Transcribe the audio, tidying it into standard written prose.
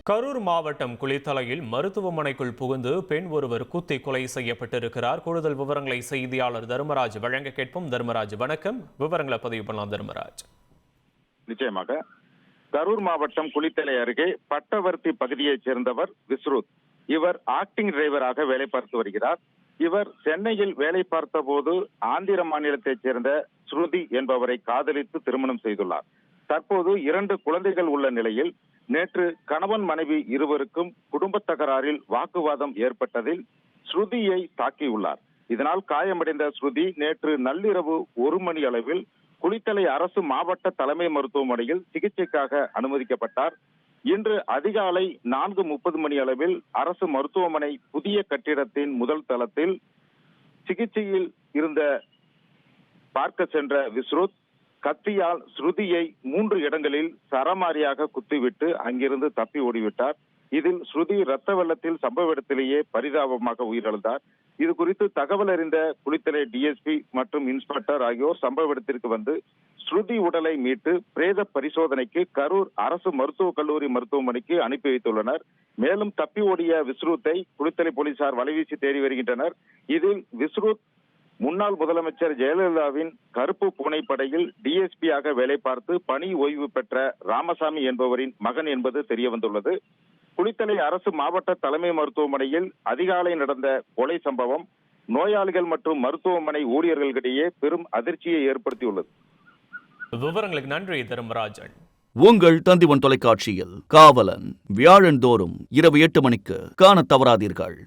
கரூர் மாவட்டம் குளித்தலையில் மருத்துவமனைக்குள் புகுந்து பெண் ஒருவர் குத்தி கொலை செய்யப்பட்டிருக்கிறார். கூடுதல் விவரங்களை செய்தியாளர் தர்மராஜ் வழங்க கேட்போம். தர்மராஜ், வணக்கம். விவரங்களை பதிவு பண்ணலாம் தர்மராஜ். நிச்சயமாக. கரூர் மாவட்டம் குளித்தலை அருகே பட்டவர்த்தி பகுதியைச் சேர்ந்தவர் விஸ்ருத். இவர் ஆக்டிங் டிரைவராக வேலை பார்த்து வருகிறார். இவர் சென்னையில் வேலை பார்த்த போது ஆந்திர மாநிலத்தைச் சேர்ந்த ஸ்ருதி என்பவரை காதலித்து திருமணம் செய்துள்ளார். தற்போது 2 குழந்தைகள் உள்ள நிலையில் நேற்று கணவன் மனைவி இருவருக்கும் குடும்ப தகராறில் வாக்குவாதம் ஏற்பட்டதில் ஸ்ருதியை தாக்கியுள்ளார். இதனால் காயமடைந்த ஸ்ருதி நேற்று நள்ளிரவு 1 மணி அளவில் குளித்தலை அரசு மாவட்ட தலைமை மருத்துவமனையில் சிகிச்சைக்காக அனுமதிக்கப்பட்டார். இன்று அதிகாலை 4:30 மணி அளவில் அரசு மருத்துவமனை புதிய கட்டிடத்தின் முதல் தளத்தில் சிகிச்சையில் இருந்த பார்க்க சென்ற விஸ்ருத் கத்தியால் ஸ்ருதியை 3 இடங்களில் சரமாரியாக குத்திவிட்டு அங்கிருந்து தப்பி ஓடிவிட்டார். இதில் ஸ்ருதி ரத்த வெள்ளத்தில் சம்பவ இடத்திலேயே பரிதாபமாக உயிரிழந்தார். இது குறித்து தகவல் அறிந்த குளித்தலை டிஎஸ்பி மற்றும் இன்ஸ்பெக்டர் ஆகியோர் சம்பவ இடத்திற்கு வந்து ஸ்ருதி உடலை மீட்டு பிரேத பரிசோதனைக்கு கரூர் அரசு மருத்துவக் கல்லூரி மருத்துவமனைக்கு அனுப்பி வைத்துள்ளனர். மேலும் தப்பி ஓடிய விஸ்ருத்தை குளித்தலை போலீசார் வலைவீசி தேடி வருகின்றனர். இதில் விஸ்ருத் முன்னாள் முதலமைச்சர் ஜெயலலிதாவின் கருப்பு பூனைப்படையில் டிஎஸ்பியாக வேலை பார்த்து பணி ஓய்வு பெற்ற ராமசாமி என்பவரின் மகன் என்பது தெரியவந்துள்ளது. குளித்தலை அரசு மாவட்ட தலைமை மருத்துவமனையில் அதிகாலை நடந்த கொலை சம்பவம் நோயாளிகள் மற்றும் மருத்துவமனை ஊழியர்களிடையே பெரும் அதிர்ச்சியை ஏற்படுத்தியுள்ளது. விவரங்களுக்கு நன்றி தர்மராஜன். உங்கள் தந்திவன் தொலைக்காட்சியில் காவலன் வியாழந்தோறும் இரவு 8 மணிக்கு காணத் தவறாதீர்கள்.